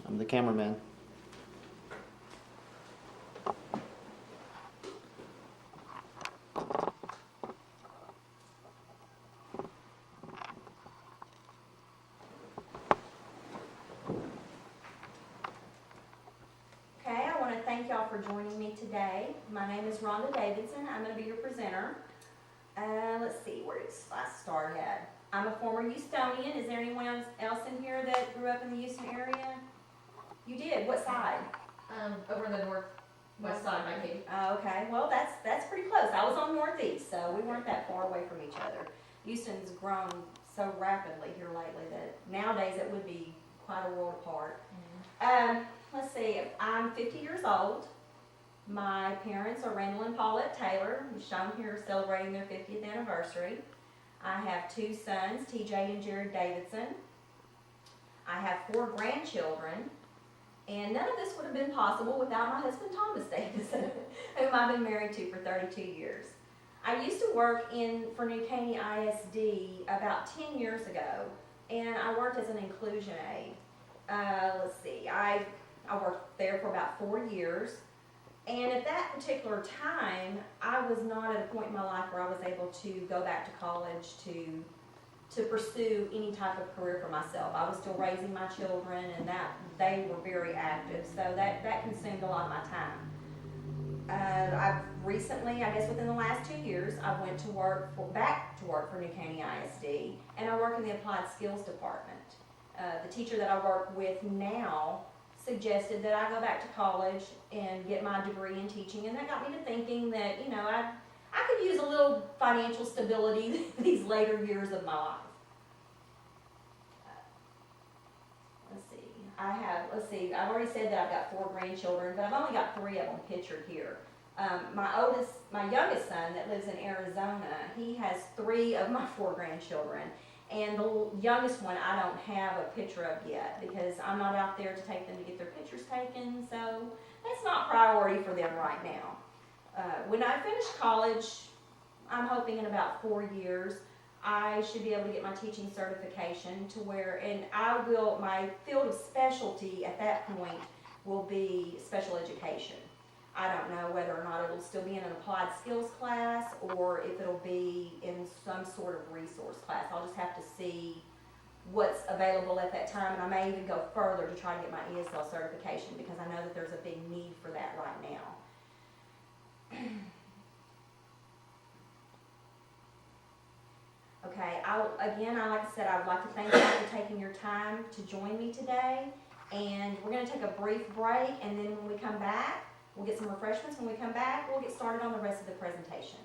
I'm the cameraman. Okay, I want to thank y'all for joining me today. My name is Rhonda Davidson. I'm going to be your presenter. Let's see, where did I start at? I'm a former Houstonian. Is there anyone else in here that grew up in the Houston area? You did? What side? Over in the northwest side by Katy. Okay, well, that's pretty close. I was on northeast, so we weren't that far away from each other. Houston's grown so rapidly here lately that nowadays it would be quite a world apart. Let's see, I'm 50 years old. My parents are Randall and Paulette Taylor, who's shown here celebrating their 50th anniversary. I have two sons, TJ and Jared Davidson. I have 4 grandchildren, and none of this would have been possible without my husband Thomas Davidson, whom I've been married to for 32 years. I used to work for New Caney ISD about 10 years ago, and I worked as an inclusion aide. Let's see, I worked there for about 4 years. And at that particular time, I was not at a point in my life where I was able to go back to college to pursue any type of career for myself. I was still raising my children, and that they were very active, so that consumed a lot of my time. I've recently, I guess within the last 2 years, I went to back to work for New Caney ISD, and I work in the Applied Skills Department. The teacher that I work with now suggested that I go back to college and get my degree in teaching, and that got me to thinking that, you know, I could use a little financial stability these later years of my life. I've already said that I've got 4 grandchildren, but I've only got 3 of them pictured here. My youngest son that lives in Arizona, he has 3 of my 4 grandchildren. And the youngest one I don't have a picture of yet because I'm not out there to take them to get their pictures taken, so that's not priority for them right now. When I finish college, I'm hoping in about 4 years, I should be able to get my teaching certification to where, and my field of specialty at that point will be special education. I don't know whether or not it'll still be in an applied skills class or if it'll be in some sort of resource class. I'll just have to see what's available at that time, and I may even go further to try to get my ESL certification because I know that there's a big need for that right now. Okay, like I said, I would like to thank you for taking your time to join me today, and we're going to take a brief break, and then when we come back, we'll get some refreshments. When we come back, we'll get started on the rest of the presentation.